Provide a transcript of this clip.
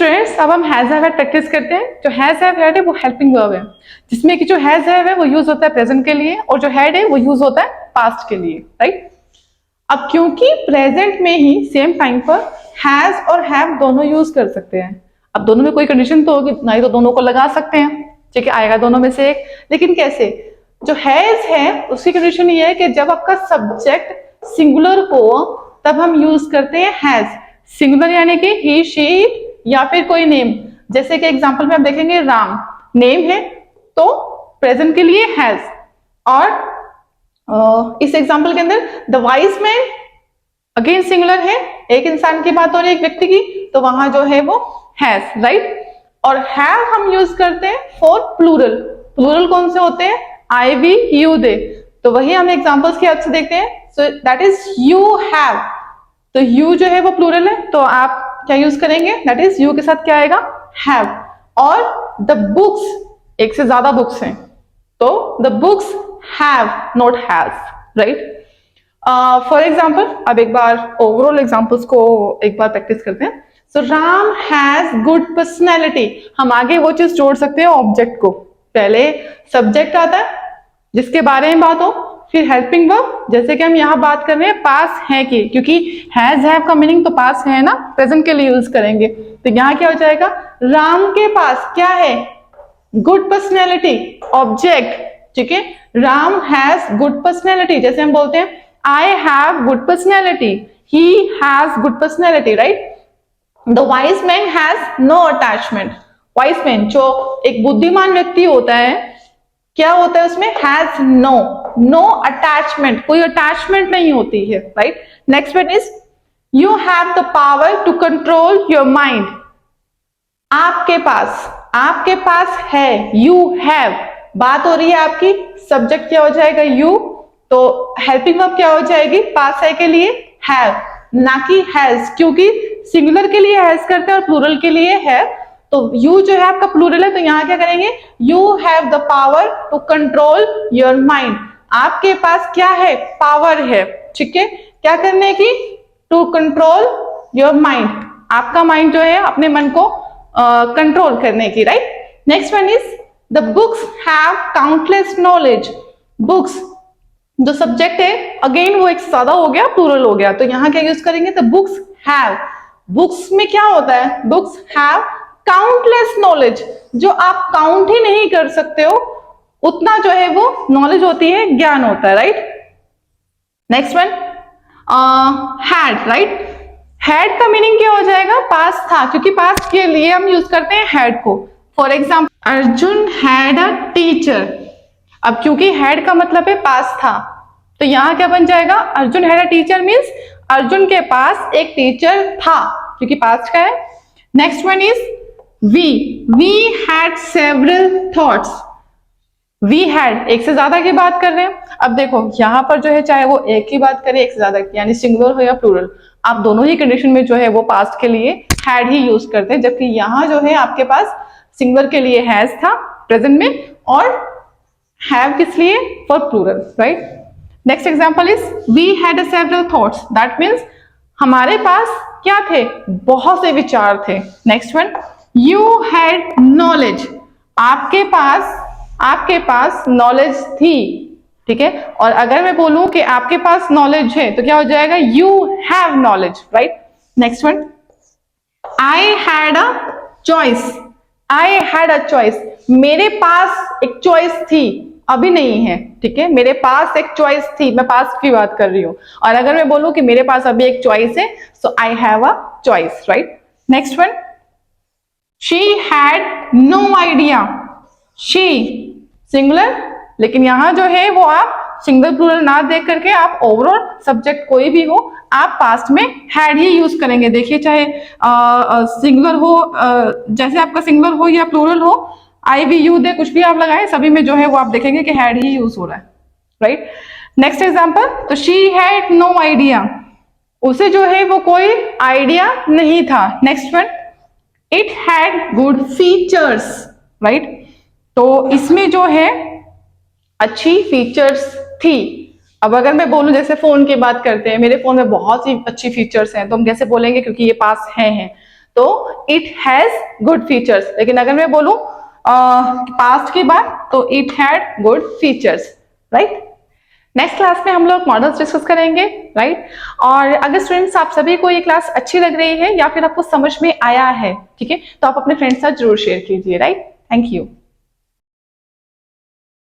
Students, अब हम has have practice करते हैं। जो हैज हैव है वो हेल्पिंग वर्ब है, जिसमें कि जो हैज हैव है वो यूज होता है प्रेजेंट के लिए और जो हैड है वो यूज होता है पास्ट के लिए, राइट। अब क्योंकि प्रेजेंट में ही सेम टाइम पर हैज और हैव दोनों यूज कर सकते हैं। अब दोनों में कोई कंडीशन तो होगी, नहीं तो दोनों को लगा सकते हैं, ठीक है, आएगा दोनों में से एक। लेकिन कैसे? जो हैज है उसकी कंडीशन ये है कि जब आपका सब्जेक्ट सिंगुलर हो तब हम यूज करते हैं हैज। सिंगुलर यानी कि ही, शी, इट या फिर कोई नेम। जैसे कि एग्जांपल में आप देखेंगे राम नेम है तो प्रेजेंट के लिए हैज, और इस एग्जांपल के अंदर the wise man again singular है, एक इंसान की बात हो रही है, एक व्यक्ति की, तो वहां जो है वो हैज, राइट। और हैव हम यूज करते हैं फॉर प्लूरल। प्लूरल कौन से होते हैं? आई, वी, यू, दे। तो वही हम एग्जांपल्स की हेल्प से देखते हैं। So that is you have, तो यू जो है वो प्लूरल है तो आप क्या यूज करेंगे? दैट इज यू के साथ क्या आएगा? हैव। और द बुक्स, एक से ज्यादा बुक्स हैं तो the books have not has, right. For example, अब एक बार ओवरऑल एग्जाम्पल्स को एक बार प्रैक्टिस करते हैं। सो राम हैज गुड पर्सनैलिटी, हम आगे वो चीज जोड़ सकते हैं ऑब्जेक्ट को। पहले सब्जेक्ट आता है जिसके बारे में बात हो, फिर हेल्पिंग वर्ब, जैसे कि हम यहाँ बात कर रहे हैं पास है की, क्योंकि हैज हैव का मीनिंग तो पास है ना, प्रेजेंट के लिए यूज करेंगे। तो यहाँ क्या हो जाएगा? राम के पास क्या है? गुड पर्सनैलिटी, ऑब्जेक्ट, ठीक है। राम हैज गुड पर्सनैलिटी, जैसे हम बोलते हैं I have good personality, he has good personality, right. The wise man has no attachment. Wise man जो एक बुद्धिमान व्यक्ति होता है, क्या होता है उसमें? हैज नो अटैचमेंट, कोई अटैचमेंट नहीं होती है, right. Next one is you have the power to control your mind. आपके पास है, यू हैव, बात हो रही है आपकी, सब्जेक्ट क्या हो जाएगा? यू, तो हेल्पिंग वर्ब क्या हो जाएगी पास है के लिए? हैव, ना कि हैज, क्योंकि सिंगुलर के लिए हैज करते हैं और प्लूरल के लिए है। तो यू जो है आपका प्लूरल है तो यहां क्या करेंगे? You have the power to control your mind. आपके पास क्या है? पावर है, ठीक है, क्या करने की? टू कंट्रोल योर माइंड, आपका माइंड जो है अपने मन को कंट्रोल करने की, right. Next one is the books have countless knowledge. Books जो सब्जेक्ट है अगेन वो एक ज्यादा हो गया, प्लूरल हो गया, तो यहां क्या यूज करेंगे? The books have. बुक्स में क्या होता है? बुक्स हैव काउंटलेस नॉलेज, जो आप काउंट ही नहीं कर सकते हो उतना जो है वो नॉलेज होती है, ज्ञान होता है, right. Next one had, right. Had का मीनिंग क्या हो जाएगा? पास था, क्योंकि पास के लिए हम यूज करते हैं हैड को। For example Arjun had a teacher. अब क्योंकि हैड का मतलब है पास था, तो यहां क्या बन जाएगा? Arjun had a teacher means Arjun के पास एक टीचर था, क्योंकि पास्ट का है। Next one is we had several thoughts. We had एक से ज्यादा की बात कर रहे हैं। अब देखो यहां पर जो है चाहे वो एक की बात करें, एक से ज्यादा की, यानी सिंगुलर हो या प्लूरल, आप दोनों ही कंडीशन में जो है वो पास्ट के लिए हैड ही यूज करते हैं, जबकि यहां जो है आपके पास सिंगुलर के लिए हैज था प्रेजेंट में और हैव किस लिए? For plural, right. Next example is we had several thoughts, that means हमारे पास क्या थे? बहुत से विचार थे। Next one you had knowledge, आपके पास नॉलेज थी, ठीक है। और अगर मैं बोलूं कि आपके पास नॉलेज है तो क्या हो जाएगा? You have knowledge, right. Next one I had a choice. I had a choice, मेरे पास एक चॉइस थी, अभी नहीं है, ठीक है, मेरे पास एक चॉइस थी, मैं पास्ट की बात कर रही हूं। और अगर मैं बोलूं कि मेरे पास अभी एक चॉइस है, so I have a choice, right. Next one she had no idea. She singular, लेकिन यहां जो है वो आप सिंगल प्लूरल ना देख करके आप ओवरऑल सब्जेक्ट कोई भी हो आप पास्ट में हैड ही यूज करेंगे। देखिए चाहे सिंगुलर हो, जैसे आपका सिंगुलर हो या प्लूरल हो, आई, वी, यू, दे, कुछ भी आप लगाएं, सभी में जो है वो आप देखेंगे कि हैड ही यूज हो रहा है, राइट। नेक्स्ट एग्जांपल, तो शी हैड नो आइडिया, उसे जो है वो कोई आइडिया नहीं था। Next one it had good features, right. तो इसमें जो है अच्छी फीचर्स थी। अब अगर मैं बोलूं जैसे फोन की बात करते हैं, मेरे फोन में बहुत सी अच्छी फीचर्स हैं, तो हम कैसे बोलेंगे? क्योंकि ये पास हैं, तो इट हैज गुड फीचर्स। लेकिन अगर मैं बोलूं पास्ट की बात तो it had good features, right. Next class में हम लोग मॉडल्स डिस्कस करेंगे, राइट। और अगर स्टूडेंट्स आप सभी को ये क्लास अच्छी लग रही है या फिर आपको समझ में आया है, ठीक है, तो आप अपने फ्रेंड्स के साथ जरूर शेयर कीजिए, राइट। Thank you.